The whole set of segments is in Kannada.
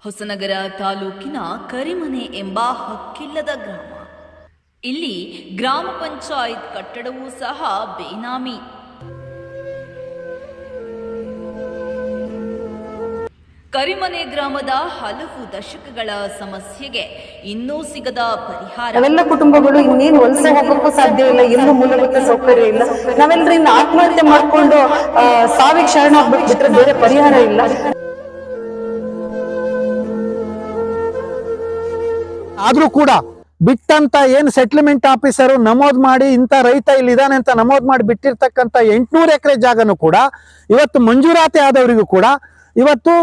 ಹೊಸನಗರ ತಾಲೂಕಿನ ಕರಿಮನೆ ಎಂಬ ಹಕ್ಕಿಲ್ಲದ ಗ್ರಾಮ. ಇಲ್ಲಿ ಗ್ರಾಮ ಪಂಚಾಯತ್ ಕಟ್ಟಡವೂ ಸಹ ಬೇನಾಮಿ. ಕರಿಮನೆ ಗ್ರಾಮದ ಹಲವು ದಶಕಗಳ ಸಮಸ್ಯೆಗೆ ಇನ್ನೂ ಸಿಗದ ಪರಿಹಾರ. ನಾವೆಲ್ಲ ಕುಟುಂಬಗಳು ಇನ್ನೇನು ವಲಸೆ ಹೋಗೋಕ್ಕೂ ಸಾಧ್ಯ ಇಲ್ಲ, ಎಲ್ಲೂ ಮೂಲಭೂತ ಸೌಕರ್ಯ ಇಲ್ಲ. ನಾವೆಲ್ಲರಿಂದ ಆತ್ಮಹತ್ಯೆ ಮಾಡ್ಕೊಂಡು ಸಾವಿಗೆ ಶರಣ ಆಗ್ಬಿಟ್ರೆ ಬೇರೆ ಪರಿಹಾರ ಇಲ್ಲ. ಆದ್ರೂ ಕೂಡ ಬಿಟ್ಟಂತ ಏನು ಸೆಟ್ಲ್ಮೆಂಟ್ ಆಫೀಸರು ನಮೂದ್ ಮಾಡಿ ಇಂಥ ರೈತ ಇಲ್ಲಿದ್ದಾನೆ ಅಂತ ನಮೂದ್ ಮಾಡಿ ಬಿಟ್ಟಿರ್ತಕ್ಕಂಥ 800 ಎಕರೆ ಜಾಗನೂ ಕೂಡ ಇವತ್ತು ಮಂಜೂರಾತಿ ಆದವರಿಗೂ ಕೂಡ ಇವತ್ತು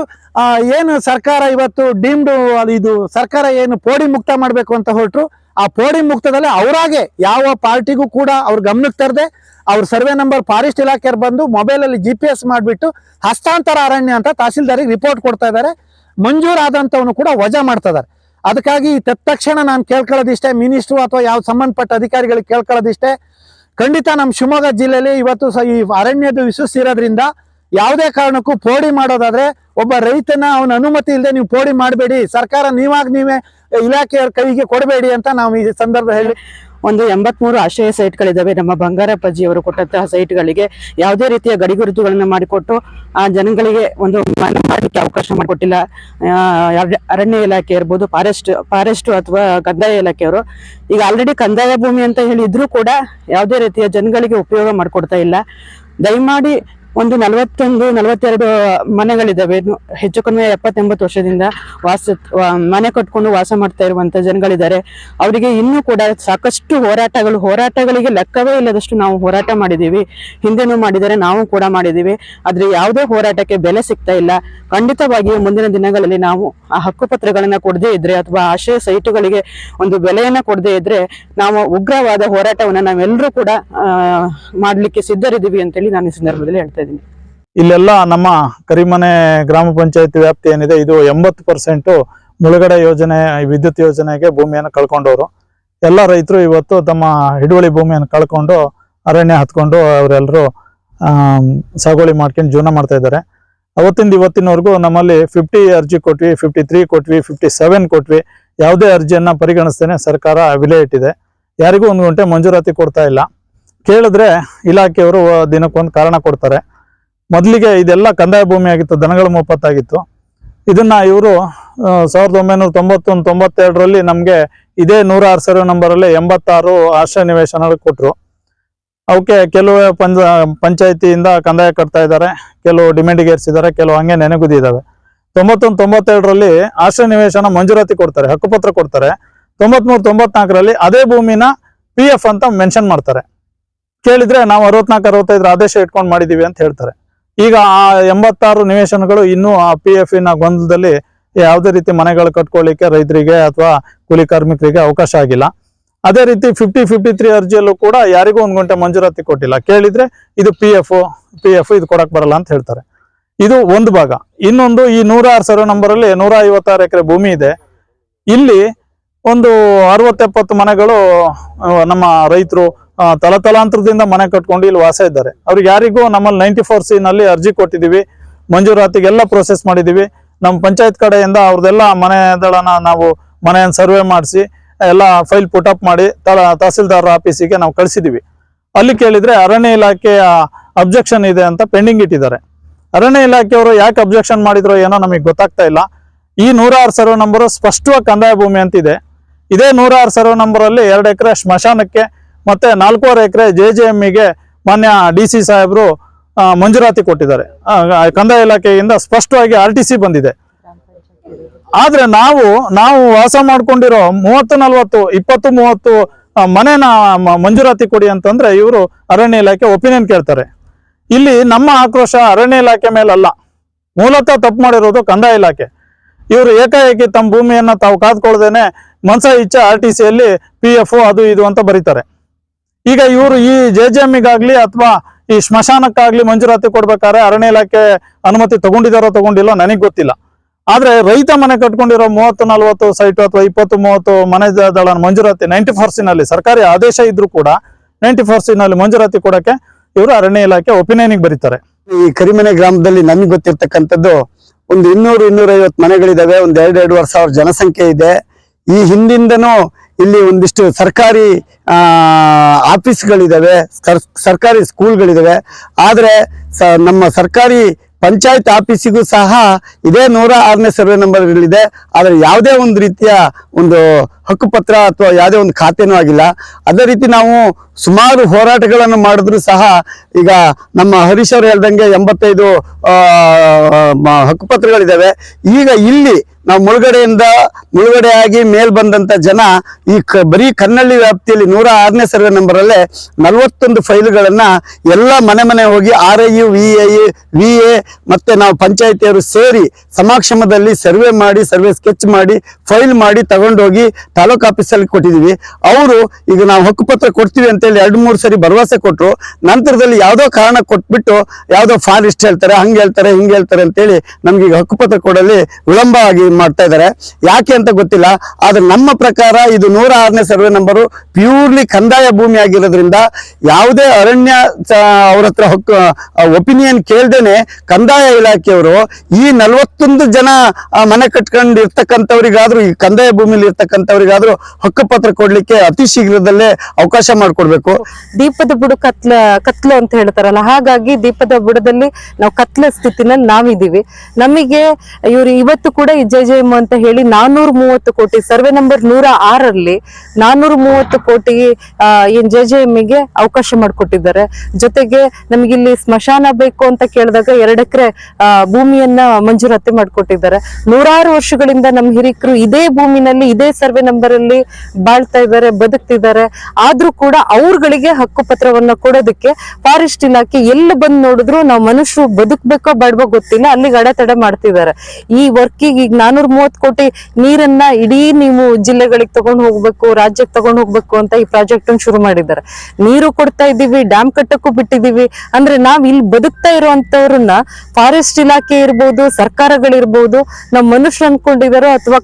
ಏನು ಸರ್ಕಾರ ಇವತ್ತು ಡೀಮ್ಡ್ ಇದು ಸರ್ಕಾರ ಏನು ಪೋಡಿ ಮುಕ್ತ ಮಾಡಬೇಕು ಅಂತ ಹೊರಟರು. ಆ ಪೋಡಿ ಮುಕ್ತದಲ್ಲಿ ಅವರಾಗೆ ಯಾವ ಪಾರ್ಟಿಗೂ ಕೂಡ ಅವ್ರ ಗಮನಕ್ಕೆ ತರದೆ ಅವ್ರ ಸರ್ವೆ ನಂಬರ್ ಫಾರೆಸ್ಟ್ ಇಲಾಖೆಯವ್ರು ಬಂದು ಮೊಬೈಲಲ್ಲಿ GPS ಮಾಡಿಬಿಟ್ಟು ಹಸ್ತಾಂತರ ಅರಣ್ಯ ಅಂತ ತಹಸೀಲ್ದಾರಿಗೆ ರಿಪೋರ್ಟ್ ಕೊಡ್ತಾ ಇದ್ದಾರೆ. ಮಂಜೂರಾದಂಥವನು ಕೂಡ ವಜಾ ಮಾಡ್ತಾ ಇದ್ದಾರೆ. ಅದಕ್ಕಾಗಿ ತಕ್ಷಣ ನಾನು ಕೇಳ್ಕೊಳ್ಳೋದಿಷ್ಟೇ, ಮಿನಿಸ್ಟ್ರು ಅಥವಾ ಯಾವ ಸಂಬಂಧಪಟ್ಟ ಅಧಿಕಾರಿಗಳಿಗೆ ಕೇಳ್ಕೊಳ್ಳೋದಿಷ್ಟೇ, ಖಂಡಿತ ನಮ್ಮ ಶಿವಮೊಗ್ಗ ಜಿಲ್ಲೆಯಲ್ಲಿ ಇವತ್ತು ಈ ಅರಣ್ಯದ ವಿಶ್ವಾಸ ಇರೋದ್ರಿಂದ ಯಾವುದೇ ಕಾರಣಕ್ಕೂ ಪೋಡಿ ಮಾಡೋದಾದ್ರೆ ಒಬ್ಬ ರೈತನ ಅವನ ಅನುಮತಿ ಇಲ್ಲದೆ ನೀವು ಪೋಡಿ ಮಾಡಬೇಡಿ, ಸರ್ಕಾರ ನೀವೇ ಇಲಾಖೆಯವ್ರ ಕೈಗೆ ಕೊಡಬೇಡಿ ಅಂತ ನಾವು ಈ ಸಂದರ್ಭ ಹೇಳಿ. ಒಂದು 83 ಆಶ್ರಯ ಸೈಟ್ಗಳಿದ್ದಾವೆ. ನಮ್ಮ ಬಂಗಾರಪ್ಪಾಜಿಯವರು ಕೊಟ್ಟಂತಹ ಸೈಟ್ಗಳಿಗೆ ಯಾವುದೇ ರೀತಿಯ ಗಡಿಗುರುತುಗಳನ್ನ ಮಾಡಿಕೊಟ್ಟು ಆ ಜನಗಳಿಗೆ ಒಂದು ಮನೆ ಮಾಡಲಿಕ್ಕೆ ಅವಕಾಶ ಮಾಡಿಕೊಟ್ಟಿಲ್ಲ. ಅರಣ್ಯ ಇಲಾಖೆ ಇರ್ಬೋದು, ಫಾರೆಸ್ಟ್ ಅಥವಾ ಕಂದಾಯ ಇಲಾಖೆಯವರು ಈಗ ಆಲ್ರೆಡಿ ಕಂದಾಯ ಭೂಮಿ ಅಂತ ಹೇಳಿದ್ರು ಕೂಡ ಯಾವುದೇ ರೀತಿಯ ಜನಗಳಿಗೆ ಉಪಯೋಗ ಮಾಡಿಕೊಡ್ತಾ ಇಲ್ಲ. ದಯಮಾಡಿ ಒಂದು 41-42 ಮನೆಗಳಿದ್ದಾವೆ. ಹೆಚ್ಚು ಕಡಿಮೆ 70-80 ವರ್ಷದಿಂದ ಮನೆ ಕಟ್ಕೊಂಡು ವಾಸ ಮಾಡ್ತಾ ಇರುವಂತ ಜನಗಳಿದ್ದಾರೆ. ಅವರಿಗೆ ಇನ್ನೂ ಕೂಡ ಸಾಕಷ್ಟು ಹೋರಾಟಗಳಿಗೆ ಲೆಕ್ಕವೇ ಇಲ್ಲದಷ್ಟು ನಾವು ಹೋರಾಟ ಮಾಡಿದೀವಿ. ಹಿಂದೆನೂ ಮಾಡಿದರೆ ನಾವು ಕೂಡ ಮಾಡಿದೀವಿ. ಆದ್ರೆ ಯಾವುದೇ ಹೋರಾಟಕ್ಕೆ ಬೆಲೆ ಸಿಗ್ತಾ ಇಲ್ಲ. ಖಂಡಿತವಾಗಿಯೂ ಮುಂದಿನ ದಿನಗಳಲ್ಲಿ ನಾವು ಆ ಹಕ್ಕುಪತ್ರಗಳನ್ನ ಕೊಡದೇ ಇದ್ರೆ ಅಥವಾ ಆಶ್ರಯ ಸೈಟುಗಳಿಗೆ ಒಂದು ಬೆಲೆಯನ್ನ ಕೊಡದೇ ಇದ್ರೆ ನಾವು ಉಗ್ರವಾದ ಹೋರಾಟವನ್ನ ನಾವೆಲ್ಲರೂ ಕೂಡ ಮಾಡ್ಲಿಕ್ಕೆ ಸಿದ್ಧರಿದ್ದೀವಿ ಅಂತೇಳಿ ನಾನು ಈ ಸಂದರ್ಭದಲ್ಲಿ ಹೇಳ್ತಾ ಇದ್ದೀನಿ. ಇಲ್ಲೆಲ್ಲ ನಮ್ಮ ಕರಿಮನೆ ಗ್ರಾಮ ಪಂಚಾಯತ್ ವ್ಯಾಪ್ತಿ ಏನಿದೆ ಇದು 80% ಮುಳುಗಡೆ ಯೋಜನೆ ವಿದ್ಯುತ್ ಯೋಜನೆಗೆ ಭೂಮಿಯನ್ನು ಕಳ್ಕೊಂಡವರು. ಎಲ್ಲ ರೈತರು ಇವತ್ತು ತಮ್ಮ ಹಿಡುವಳಿ ಭೂಮಿಯನ್ನು ಕಳ್ಕೊಂಡು ಅರಣ್ಯ ಹತ್ಕೊಂಡು ಅವರೆಲ್ಲರೂ ಸಾಗುವಳಿ ಮಾಡ್ಕೊಂಡು ಜೀವನ ಮಾಡ್ತಾ ಇದ್ದಾರೆ. ಅವತ್ತಿಂದ ಇವತ್ತಿನವರೆಗೂ ನಮ್ಮಲ್ಲಿ 50 ಅರ್ಜಿ ಕೊಟ್ವಿ, 53 ಕೊಟ್ವಿ, 57 ಕೊಟ್ವಿ. ಯಾವುದೇ ಅರ್ಜಿಯನ್ನ ಪರಿಗಣಿಸ್ತೇನೆ ಸರ್ಕಾರ ವಿಲೆ ಇಟ್ಟಿದೆ. ಯಾರಿಗೂ 1 ಗಂಟೆ ಮಂಜೂರಾತಿ ಕೊಡ್ತಾ ಇಲ್ಲ. ಕೇಳಿದ್ರೆ ಇಲಾಖೆಯವರು ದಿನಕ್ಕೊಂದು ಕಾರಣ ಕೊಡ್ತಾರೆ. ಮೊದಲಿಗೆ ಇದೆಲ್ಲ ಕಂದಾಯ ಭೂಮಿ ಆಗಿತ್ತು, ದನಗಳ ಮೊಪ್ಪತ್ತಾಗಿತ್ತು. ಇದನ್ನ ಇವರು 1991-92ರಲ್ಲಿ ನಮಗೆ ಇದೇ 106 ಸರ್ವೆ ನಂಬರಲ್ಲಿ 86 ಆಶ್ರಯ ನಿವೇಶನಗಳು ಕೊಟ್ಟರು. ಅವಕ್ಕೆ ಕೆಲವು ಪಂಚಾಯತಿಯಿಂದ ಕಂದಾಯ ಕಟ್ತಾ ಇದ್ದಾರೆ, ಕೆಲವು ಡಿಮ್ಯಾಂಡಿಗೆ ಏರಿಸಿದ್ದಾರೆ, ಕೆಲವು ಹಂಗೆ ನೆನೆಗುದಿದ್ದಾವೆ. 91-92ರಲ್ಲಿ ಆಶ್ರಯ ನಿವೇಶನ ಮಂಜೂರಾತಿ ಕೊಡ್ತಾರೆ, ಹಕ್ಕುಪತ್ರ ಕೊಡ್ತಾರೆ. 93-94ರಲ್ಲಿ ಅದೇ ಭೂಮಿನ PF ಅಂತ ಮೆನ್ಷನ್ ಮಾಡ್ತಾರೆ. ಕೇಳಿದ್ರೆ ನಾವು 64-65 ಆದೇಶ ಇಟ್ಕೊಂಡು ಮಾಡಿದೀವಿ ಅಂತ ಹೇಳ್ತಾರೆ. ಈಗ ಆ 86 ನಿವೇಶನಗಳು ಇನ್ನೂ ಆ PF-ನ ಗೊಂದಲದಲ್ಲಿ ಯಾವುದೇ ರೀತಿ ಮನೆಗಳು ಕಟ್ಕೊಳ್ಳಿಕ್ಕೆ ರೈತರಿಗೆ ಅಥವಾ ಕೂಲಿ ಕಾರ್ಮಿಕರಿಗೆ ಅವಕಾಶ ಆಗಿಲ್ಲ. ಅದೇ ರೀತಿ 50-53 ಅರ್ಜಿಯಲ್ಲೂ ಕೂಡ ಯಾರಿಗೂ 1 ಗಂಟೆ ಮಂಜೂರಾತಿ ಕೊಟ್ಟಿಲ್ಲ. ಕೇಳಿದ್ರೆ ಇದು PF ಇದು ಕೊಡಕ್ ಬರಲ್ಲ ಅಂತ ಹೇಳ್ತಾರೆ. ಇದು ಒಂದು ಭಾಗ. ಇನ್ನೊಂದು ಈ 106 ಸರ್ವೆ ನಂಬರಲ್ಲಿ 156 ಎಕರೆ ಭೂಮಿ ಇದೆ. ಇಲ್ಲಿ ಒಂದು 60-70 ಮನೆಗಳು ನಮ್ಮ ರೈತರು ತಲತಲಾಂತರದಿಂದ ಮನೆ ಕಟ್ಕೊಂಡು ಇಲ್ಲಿ ವಾಸ ಇದ್ದಾರೆ. ಅವ್ರಿಗೆ ಯಾರಿಗೂ ನಮ್ಮಲ್ಲಿ 94C ನಲ್ಲಿ ಅರ್ಜಿ ಕೊಟ್ಟಿದ್ದೀವಿ, ಮಂಜೂರಾತಿಗೆಲ್ಲ ಪ್ರೋಸೆಸ್ ಮಾಡಿದ್ದೀವಿ. ನಮ್ಮ ಪಂಚಾಯತ್ ಕಡೆಯಿಂದ ಅವ್ರದ್ದೆಲ್ಲ ಮನೆಗಳನ್ನ ನಾವು ಮನೆಯನ್ನು ಸರ್ವೆ ಮಾಡಿಸಿ ಎಲ್ಲ ಫೈಲ್ ಪುಟಪ್ ಮಾಡಿ ತಹಸೀಲ್ದಾರ್ ಆಫೀಸಿಗೆ ನಾವು ಕಳಿಸಿದ್ದೀವಿ. ಅಲ್ಲಿ ಕೇಳಿದ್ರೆ ಅರಣ್ಯ ಇಲಾಖೆಯ ಅಬ್ಜೆಕ್ಷನ್ ಇದೆ ಅಂತ ಪೆಂಡಿಂಗ್ ಇಟ್ಟಿದ್ದಾರೆ. ಅರಣ್ಯ ಇಲಾಖೆಯವರು ಯಾಕೆ ಅಬ್ಜೆಕ್ಷನ್ ಮಾಡಿದ್ರು ಏನೋ ನಮಗೆ ಗೊತ್ತಾಗ್ತಾ ಇಲ್ಲ. ಈ 106 ಸರ್ವೆ ನಂಬರ್ ಸ್ಪಷ್ಟವಾಗಿ ಕಂದಾಯ ಭೂಮಿ ಅಂತಿದೆ. ಇದೇ 106 ಸರ್ವೆ ನಂಬರಲ್ಲಿ 2 ಎಕರೆ ಸ್ಮಶಾನಕ್ಕೆ ಮತ್ತೆ 4.5 ಎಕರೆ JJM-ಗೆ ಮಾನ್ಯ DC ಸಾಹೇಬರು ಮಂಜೂರಾತಿ ಕೊಟ್ಟಿದ್ದಾರೆ. ಕಂದಾಯ ಇಲಾಖೆಯಿಂದ ಸ್ಪಷ್ಟವಾಗಿ RTC ಬಂದಿದೆ. ಆದ್ರೆ ನಾವು ವಾಸ ಮಾಡ್ಕೊಂಡಿರೋ 30-40 20-30 ಮನೆನ ಮಂಜೂರಾತಿ ಕೊಡಿ ಅಂತಂದ್ರೆ ಇವರು ಅರಣ್ಯ ಇಲಾಖೆ ಒಪಿನಿಯನ್ ಕೇಳ್ತಾರೆ. ಇಲ್ಲಿ ನಮ್ಮ ಆಕ್ರೋಶ ಅರಣ್ಯ ಇಲಾಖೆ ಮೇಲಲ್ಲ, ಮೂಲತಃ ತಪ್ಪು ಮಾಡಿರೋದು ಕಂದಾಯ ಇಲಾಖೆ. ಇವರು ಏಕಾಏಕಿ ತಮ್ಮ ಭೂಮಿಯನ್ನ ತಾವು ಕಾದ್ಕೊಳ್ದೇನೆ ಮನ್ಸ ಇಚ್ಛೆ RTC-ಯಲ್ಲಿ PF ಅದು ಇದು ಅಂತ ಬರೀತಾರೆ. ಈಗ ಇವರು ಈ JJM-ಗಾಗ್ಲಿ ಅಥವಾ ಈ ಸ್ಮಶಾನಕ್ಕಾಗ್ಲಿ ಮಂಜೂರಾತಿ ಕೊಡ್ಬೇಕಾದ್ರೆ ಅರಣ್ಯ ಇಲಾಖೆ ಅನುಮತಿ ತಗೊಂಡಿಲ್ಲೋ ನನಗೆ ಗೊತ್ತಿಲ್ಲ. ಆದ್ರೆ ರೈತ ಮನೆ ಕಟ್ಕೊಂಡಿರೋ 30-40 ಸೈಟ್ ಅಥವಾ 20-30 ಮನೆ ದಳ ಮಂಜೂರಾತಿ 94C ನಲ್ಲಿ ಸರ್ಕಾರಿ ಆದೇಶ ಇದ್ರೂ ಕೂಡ 94C ನಲ್ಲಿ ಮಂಜೂರಾತಿ ಕೊಡಕ್ಕೆ ಇವರು ಅರಣ್ಯ ಇಲಾಖೆ ಒಪಿನಿಯನ್ಗೆ ಬರೀತಾರೆ. ಈ ಕರಿಮನೆ ಗ್ರಾಮದಲ್ಲಿ ನಮಗೆ ಗೊತ್ತಿರ್ತಕ್ಕಂಥದ್ದು ಒಂದು 200-250 ಮನೆಗಳಿದಾವೆ, ಒಂದು 2,500 ಸಾವಿರ ಜನಸಂಖ್ಯೆ ಇದೆ. ಈ ಹಿಂದಿಂದನೂ ಇಲ್ಲಿ ಒಂದಿಷ್ಟು ಸರ್ಕಾರಿ ಆಫೀಸ್ಗಳಿದಾವೆ, ಸರ್ಕಾರಿ ಸ್ಕೂಲ್ಗಳಿದಾವೆ. ಆದ್ರೆ ನಮ್ಮ ಸರ್ಕಾರಿ ಪಂಚಾಯತ್ ಆಫೀಸಿಗೂ ಸಹ ಇದೇ 106ನೇ ಸರ್ವೆ ನಂಬರ್ಗಳಿದೆ. ಆದ್ರೆ ಯಾವುದೇ ಒಂದು ರೀತಿಯ ಒಂದು ಹಕ್ಕುಪತ್ರ ಅಥವಾ ಯಾವುದೇ ಒಂದು ಖಾತೆನೂ ಆಗಿಲ್ಲ. ಅದೇ ರೀತಿ ನಾವು ಸುಮಾರು ಹೋರಾಟಗಳನ್ನು ಮಾಡಿದ್ರು ಸಹ ಈಗ ನಮ್ಮ ಹರೀಶ್ ಅವರು ಹೇಳ್ದಂಗೆ 85 ಹಕ್ಕುಪತ್ರಗಳಿದ್ದಾವೆ. ಈಗ ಇಲ್ಲಿ ನಾವು ಮುಳುಗಡೆಯಾಗಿ ಮೇಲ್ ಬಂದಂತ ಜನ ಈ ಬರೀ ಕನ್ನಳ್ಳಿ ವ್ಯಾಪ್ತಿಯಲ್ಲಿ 106ನೇ ಸರ್ವೆ ನಂಬರ್ ಅಲ್ಲೇ 41 ಫೈಲ್ಗಳನ್ನ ಎಲ್ಲ ಮನೆ ಹೋಗಿ RIU VA ಮತ್ತೆ ನಾವು ಪಂಚಾಯತಿಯವರು ಸೇರಿ ಸಮಕ್ಷಮದಲ್ಲಿ ಸರ್ವೆ ಮಾಡಿ ಸ್ಕೆಚ್ ಮಾಡಿ ಫೈಲ್ ಮಾಡಿ ತಗೊಂಡೋಗಿ ತಾಲೂಕು ಆಫೀಸಲ್ಲಿ ಕೊಟ್ಟಿದೀವಿ. ಅವರು ಈಗ ನಾವು ಹಕ್ಕುಪತ್ರ ಕೊಡ್ತೀವಿ ಅಂತೇಳಿ 2-3 ಸರಿ ಭರವಸೆ ಕೊಟ್ಟರು. ನಂತರದಲ್ಲಿ ಯಾವುದೋ ಕಾರಣ ಕೊಟ್ಬಿಟ್ಟು ಯಾವುದೋ ಫಾರೆಸ್ಟ್ ಹೇಳ್ತಾರೆ, ಹಿಂಗೆ ಹೇಳ್ತಾರೆ ಅಂತೇಳಿ ನಮ್ಗೆ ಈಗ ಹಕ್ಕುಪತ್ರ ಕೊಡಲಿ ವಿಳಂಬವಾಗಿ ಮಾಡ್ತಾ ಇದ್ದಾರೆ. ಯಾಕೆ ಅಂತ ಗೊತ್ತಿಲ್ಲ. ಆದ್ರೆ ನಮ್ಮ ಪ್ರಕಾರ ಇದು 106ನೇ ಸರ್ವೆ ನಂಬರು ಪ್ಯೂರ್ಲಿ ಕಂದಾಯ ಭೂಮಿ ಆಗಿರೋದ್ರಿಂದ ಯಾವುದೇ ಅರಣ್ಯ ಅವ್ರ ಹತ್ರ ಒಪಿನಿಯನ್ ಕೇಳ್ದೇನೆ ಕಂದಾಯ ಇಲಾಖೆಯವರು ಈ 41 ಜನ ಮನೆ ಕಟ್ಕೊಂಡು ಇರ್ತಕ್ಕಂಥವ್ರಿಗಾದ್ರೂ, ಈ ಕಂದಾಯ ಭೂಮಿಲಿ ಇರ್ತಕ್ಕಂಥವ್ರಿಗಾದ್ರೂ ಹಕ್ಕುಪತ್ರ ಕೊಡ್ಲಿಕ್ಕೆ ಅತಿ ಶೀಘ್ರದಲ್ಲೇ ಅವಕಾಶ ಮಾಡಿಕೊಡ್ಬೇಕು. ದೀಪದ ಬುಡ ಕತ್ಲು ಅಂತ ಹೇಳ್ತಾರಲ್ಲ, ಹಾಗಾಗಿ ದೀಪದ ಬುಡದಲ್ಲಿ ನಾವು ಕತ್ಲ ಸ್ಥಿತಿನಲ್ಲಿ ನಾವಿದೀವಿ. ನಮಗೆ ಇವರು ಇವತ್ತು ಕೂಡ ಈ JJM ಅಂತ ಹೇಳಿ 430 ಕೋಟಿ ಸರ್ವೆ ನಂಬರ್ 106ರಲ್ಲಿ 430 ಕೋಟಿ ಏನ್ JJM ಗೆ ಅವಕಾಶ ಮಾಡಿಕೊಟ್ಟಿದ್ದಾರೆ. ಜೊತೆಗೆ ನಮಗಿಲ್ಲಿ ಸ್ಮಶಾನ ಬೇಕು ಅಂತ ಕೇಳಿದಾಗ 2 ಎಕರೆ ಭೂಮಿಯನ್ನ ಮಂಜೂರಾತಿ ಮಾಡಿಕೊಟ್ಟಿದ್ದಾರೆ. 100 ವರ್ಷಗಳಿಂದ ನಮ್ಮ ಹಿರಿಕರು ಇದೇ ಭೂಮಿನಲ್ಲಿ ಇದೇ ಸರ್ವೆ ನಂಬರ್ ಅಲ್ಲಿ ಬಾಳ್ತಾ ಇದ್ದಾರೆ, ಬದುಕ್ತಿದ್ದಾರೆ. ಆದ್ರೂ ಕೂಡ ಅವ್ರಗಳಿಗೆ ಹಕ್ಕುಪತ್ರವನ್ನ ಕೊಡೋದಕ್ಕೆ ಫಾರೆಸ್ಟ್ ಇಲಾಖೆ ಎಲ್ಲ ಬಂದ್ ನೋಡಿದ್ರು ನಾವು ಮನುಷ್ಯರು ಬದುಕ್ಬೇಕೋ ಬೇಡವೋ ಗೊತ್ತಿಲ್ಲ, ಅಲ್ಲಿಗೆ ಅಡೆತಡೆ ಮಾಡ್ತಿದ್ದಾರೆ. ಈ ವರ್ಕಿಗೆ ಈಗ 430 ಕೋಟಿ ನೀರನ್ನ ಇಡೀ ನೀವು ಜಿಲ್ಲೆಗಳಿಗೆ ತಗೊಂಡು ಹೋಗ್ಬೇಕು, ರಾಜ್ಯಕ್ಕೆ ತಗೊಂಡು ಹೋಗ್ಬೇಕು ಅಂತ ಈ ಪ್ರಾಜೆಕ್ಟ್ ಶುರು ಮಾಡಿದ್ದಾರೆ. ನೀರು ಕೊಡ್ತಾ ಇದ್ದೀವಿ, ಡ್ಯಾಮ್ ಕಟ್ಟಕ್ಕೂ ಬಿಟ್ಟಿದೀವಿ. ಅಂದ್ರೆ ನಾವ್ ಇಲ್ಲಿ ಬದುಕ್ತಾ ಇರುವಂತವ್ರನ್ನ ಫಾರೆಸ್ಟ್ ಇಲಾಖೆ ಇರ್ಬೋದು, ಸರ್ಕಾರಗಳಿರ್ಬೋದು, ನಾವು ಮನುಷ್ಯರು ಅನ್ಕೊಂಡಿದಾರೋ ಅಥವಾ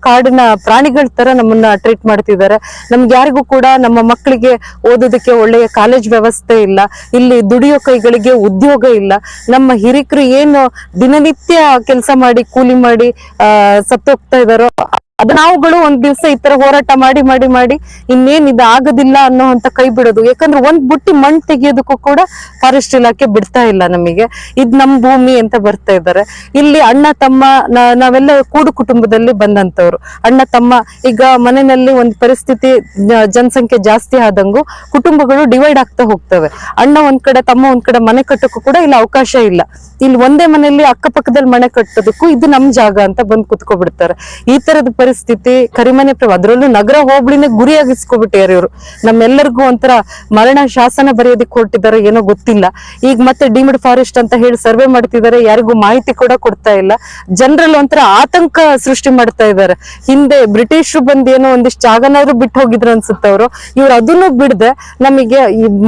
ಕಾಡಿನ ಪ್ರಾಣಿಗಳ ತರ ನಮ್ಮನ್ನ ಟ್ರೀಟ್ ಮಾಡ್ತಿದ್ದಾರೆ. ನಮ್ಗೆ ಯಾರಿಗೂ ಕೂಡ ನಮ್ಮ ಮಕ್ಕಳಿಗೆ ಓದೋದಕ್ಕೆ ಒಳ್ಳೆಯ ಕಾಲೇಜ್ ವ್ಯವಸ್ಥೆ ಇಲ್ಲ, ಇಲ್ಲಿ ದುಡಿಯೋ ಕೈಗಳಿಗೆ ಉದ್ಯೋಗ ಇಲ್ಲ. ನಮ್ಮ ಹಿರಿಕರು ಏನು ದಿನನಿತ್ಯ ಕೆಲಸ ಮಾಡಿ ಕೂಲಿ ಮಾಡಿ ಸತ್ತೋಗ್ತಾ ಇದಾರೋ ಅದು ನಾವುಗಳು ಒಂದ್ ದಿವ್ಸ ಈ ತರ ಹೋರಾಟ ಮಾಡಿ ಮಾಡಿ ಮಾಡಿ ಇನ್ನೇನ್ ಇದು ಆಗೋದಿಲ್ಲ ಅನ್ನೋ ಅಂತ ಕೈ ಬಿಡೋದು. ಯಾಕಂದ್ರೆ ಒಂದ್ ಬುಟ್ಟಿ ಮಣ್ಣು ತೆಗಿಯೋದಕ್ಕೂ ಕೂಡ ಫಾರೆಸ್ಟ್ ಇಲಾಖೆ ಬಿಡ್ತಾ ಇಲ್ಲ ನಮಗೆ. ಇದ್ ನಮ್ ಭೂಮಿ ಅಂತ ಬರ್ತಾ ಇದ್ದಾರೆ. ಇಲ್ಲಿ ಅಣ್ಣ ತಮ್ಮ ನಾವೆಲ್ಲ ಕೂಡು ಕುಟುಂಬದಲ್ಲಿ ಬಂದಂತವ್ರು, ಅಣ್ಣ ತಮ್ಮ. ಈಗ ಮನೆಯಲ್ಲಿ ಒಂದ್ ಪರಿಸ್ಥಿತಿ ಜನಸಂಖ್ಯೆ ಜಾಸ್ತಿ ಆದಂಗು ಕುಟುಂಬಗಳು ಡಿವೈಡ್ ಆಗ್ತಾ ಹೋಗ್ತವೆ. ಅಣ್ಣ ಒಂದ್ ಕಡೆ ತಮ್ಮ ಒಂದ್ ಕಡೆ ಮನೆ ಕಟ್ಟಕ್ಕೂ ಕೂಡ ಇಲ್ಲಿ ಅವಕಾಶ ಇಲ್ಲ. ಇಲ್ಲಿ ಒಂದೇ ಮನೆಯಲ್ಲಿ ಅಕ್ಕಪಕ್ಕದಲ್ಲಿ ಮನೆ ಕಟ್ಟೋದಕ್ಕೂ ಇದು ನಮ್ ಜಾಗ ಅಂತ ಬಂದ್ ಕುತ್ಕೊಬಿಡ್ತಾರೆ. ಈ ತರದ ಪರಿಸ್ಥಿತಿ ಕರಿಮನೆ ಅದರಲ್ಲೂ ನಗರ ಹೋಬಳಿನೇ ಗುರಿಯಾಗಿಸ್ಕೊಬಿಟ್ಟಿದ್ದಾರೆ ಇವರು. ನಮ್ಮೆಲ್ಲರಿಗೂ ಒಂಥರ ಮರಣ ಶಾಸನ ಬರೆಯೋದಕ್ಕೆ ಹೊರಟಿದ್ದಾರೆ, ಏನೋ ಗೊತ್ತಿಲ್ಲ. ಈಗ ಮತ್ತೆ ಡೀಮ್ಡ್ ಫಾರೆಸ್ಟ್ ಅಂತ ಹೇಳಿ ಸರ್ವೆ ಮಾಡ್ತಿದ್ದಾರೆ, ಯಾರಿಗೂ ಮಾಹಿತಿ ಕೂಡ ಕೊಡ್ತಾ ಇಲ್ಲ. ಜನರಲ್ಲಿ ಒಂಥರ ಆತಂಕ ಸೃಷ್ಟಿ ಮಾಡ್ತಾ ಇದ್ದಾರೆ. ಹಿಂದೆ ಬ್ರಿಟಿಷರು ಬಂದ್ ಏನೋ ಒಂದಿಷ್ಟು ಜಾಗನಾದ್ರು ಬಿಟ್ಟು ಹೋಗಿದ್ರು ಅನ್ಸುತ್ತೆ ಅವರು. ಇವ್ರು ಅದನ್ನು ಬಿಡದೆ ನಮಗೆ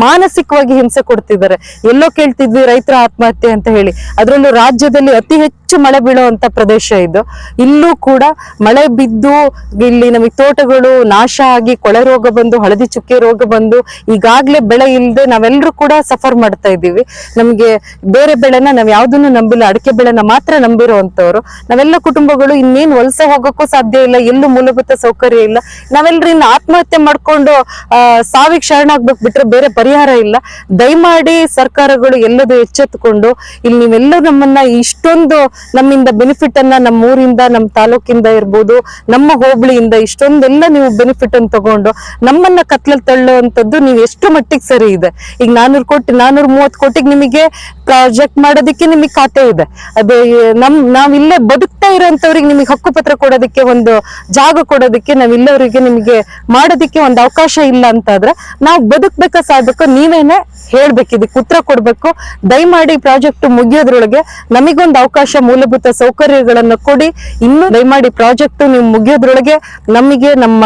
ಮಾನಸಿಕವಾಗಿ ಹಿಂಸೆ ಕೊಡ್ತಿದ್ದಾರೆ. ಎಲ್ಲೋ ಕೇಳ್ತಿದ್ವಿ ರೈತರ ಆತ್ಮಹತ್ಯೆ ಅಂತ ಹೇಳಿ, ಅದರಲ್ಲೂ ರಾಜ್ಯದಲ್ಲಿ ಅತಿ ಹೆಚ್ಚು ಮಳೆ ಬೀಳುವಂತ ಪ್ರದೇಶ ಇದು. ಇಲ್ಲೂ ಕೂಡ ಮಳೆ ಬಿದ್ದು ಇಲ್ಲಿ ನಮಗೆ ತೋಟಗಳು ನಾಶ ಆಗಿ ಕೊಳೆ ರೋಗ ಬಂದು, ಹಳದಿ ಚುಕ್ಕೆ ರೋಗ ಬಂದು, ಈಗಾಗ್ಲೇ ಬೆಳೆ ಇಲ್ಲದೆ ನಾವೆಲ್ಲರೂ ಕೂಡ ಸಫರ್ ಮಾಡ್ತಾ ಇದ್ದೀವಿ. ನಮ್ಗೆ ಬೇರೆ ಬೆಳೆನ ನಾವ್ ಯಾವ್ದನ್ನು ನಂಬಿಲ್ಲ, ಅಡಿಕೆ ಬೆಳೆನ ಮಾತ್ರ ನಂಬಿರುವಂತವ್ರು ನಾವೆಲ್ಲ ಕುಟುಂಬಗಳು. ಇನ್ನೇನ್ ವಲಸೆ ಹೋಗಕ್ಕೂ ಸಾಧ್ಯ ಇಲ್ಲ, ಎಲ್ಲೂ ಮೂಲಭೂತ ಸೌಕರ್ಯ ಇಲ್ಲ. ನಾವೆಲ್ಲರೂ ಇನ್ನು ಆತ್ಮಹತ್ಯೆ ಮಾಡ್ಕೊಂಡು ಸಾವಿಗೆ ಶರಣಾಗ್ಬೇಕು ಬಿಟ್ರೆ ಬೇರೆ ಪರಿಹಾರ ಇಲ್ಲ. ದಯಮಾಡಿ ಸರ್ಕಾರಗಳು ಎಲ್ಲದೂ ಎಚ್ಚೆತ್ತುಕೊಂಡು ಇಲ್ಲಿ ನೀವೆಲ್ಲರೂ ನಮ್ಮನ್ನ ಇಷ್ಟೊಂದು ನಮ್ಮಿಂದ ಬೆನಿಫಿಟ್ ಅನ್ನ ನಮ್ಮ ಊರಿಂದ, ನಮ್ಮ ತಾಲೂಕಿಂದ ಇರ್ಬೋದು, ನಮ್ಮ ಹೋಬಳಿಯಿಂದ ಇಷ್ಟೊಂದೆಲ್ಲ ನೀವು ಬೆನಿಫಿಟ್ ಅನ್ನು ತಗೊಂಡು ನಮ್ಮನ್ನ ಕತ್ಲಲ್ಲಿ ತಳ್ಳುವಂತದ್ದು ನೀವು ಎಷ್ಟು ಮಟ್ಟಿಗೆ ಸರಿ ಇದೆ. ಈಗ 430 ಕೋಟಿಗೆ ನಿಮಗೆ ಪ್ರಾಜೆಕ್ಟ್ ಮಾಡೋದಕ್ಕೆ ನಿಮಗೆ ಖಾತೆ ಇದೆ. ಅದೇ ನಾವಿಲ್ಲೇ ಬದುಕ್ತಾ ಇರೋಂಥವ್ರಿಗೆ ನಿಮಗೆ ಹಕ್ಕುಪತ್ರ ಕೊಡೋದಕ್ಕೆ, ಒಂದು ಜಾಗ ಕೊಡೋದಕ್ಕೆ, ನಾವಿಲ್ಲವರಿಗೆ ನಿಮಗೆ ಮಾಡೋದಕ್ಕೆ ಒಂದು ಅವಕಾಶ ಇಲ್ಲ ಅಂತಾದ್ರೆ ನಾವು ಬದುಕ್ಬೇಕಾ ಸಾಯ್ಬೇಕು ನೀವೇನೆ ಹೇಳ್ಬೇಕು, ಇದಕ್ಕೆ ಉತ್ತರ ಕೊಡ್ಬೇಕು. ದಯಮಾಡಿ ಪ್ರಾಜೆಕ್ಟ್ ಮುಗಿಯೋದ್ರೊಳಗೆ ನಮಗೊಂದು ಅವಕಾಶ, ಮೂಲಭೂತ ಸೌಕರ್ಯಗಳನ್ನ ಕೊಡಿ. ಇನ್ನು ದಯಮಾಡಿ ಪ್ರಾಜೆಕ್ಟ್ ನೀವು ಮುಗಿಯೋದ್ರೊಳಗೆ ನಮಗೆ ನಮ್ಮ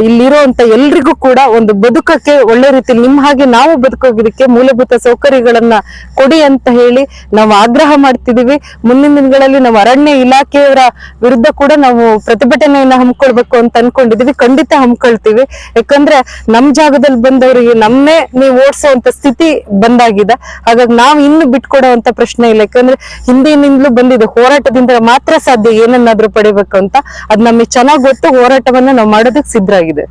ಇಲ್ಲಿರುವಂತ ಎಲ್ರಿಗೂ ಕೂಡ ಒಂದು ಬದುಕಕ್ಕೆ ಒಳ್ಳೆ ರೀತಿಯಲ್ಲಿ ನಿಮ್ಮ ಹಾಗೆ ನಾವು ಬದುಕೋದಕ್ಕೆ ಮೂಲಭೂತ ಸೌಕರ್ಯಗಳನ್ನ ಕೊಡಿ ಅಂತ ಹೇಳಿ ನಾವು ಆಗ್ರಹ ಮಾಡ್ತಿದೀವಿ. ಮುಂದಿನ ದಿನಗಳಲ್ಲಿ ನಾವು ಅರಣ್ಯ ಇಲಾಖೆಯವರ ವಿರುದ್ಧ ಕೂಡ ನಾವು ಪ್ರತಿಭಟನೆಯನ್ನ ಹಮ್ಮಿಕೊಳ್ಬೇಕು ಅಂತ ಅನ್ಕೊಂಡಿದೀವಿ. ಖಂಡಿತ ಹಮ್ಮಿಕೊಳ್ತೀವಿ. ಯಾಕಂದ್ರೆ ನಮ್ ಜಾಗದಲ್ಲಿ ಬಂದವರಿಗೆ ನಮ್ಮನ್ನೇ ನೀವು ಓಡಿಸುವಂತ ಸ್ಥಿತಿ ಬಂದಾಗಿದೆ. ಹಾಗಾಗಿ ನಾವು ಇನ್ನು ಬಿಟ್ಕೊಡುವಂತ ಪ್ರಶ್ನೆ ಇಲ್ಲ. ಯಾಕಂದ್ರೆ ಹಿಂದಿನಿಂದಲೂ ಬಂದಿದೆ, ಹೋರಾಟದಿಂದ ಮಾತ್ರ ಸಾಧ್ಯ ಏನನ್ನಾದ್ರೂ ಪಡಿಬೇಕು ಅಂತ. ಅದ್ ನಮಗೆ ಚೆನ್ನಾಗ್ ಗೊತ್ತು. ಹೋರಾಟವನ್ನ ನಾವು ಮಾಡೋದಕ್ಕೆ ಸಿದ್ಧರಾಗಿದೆ.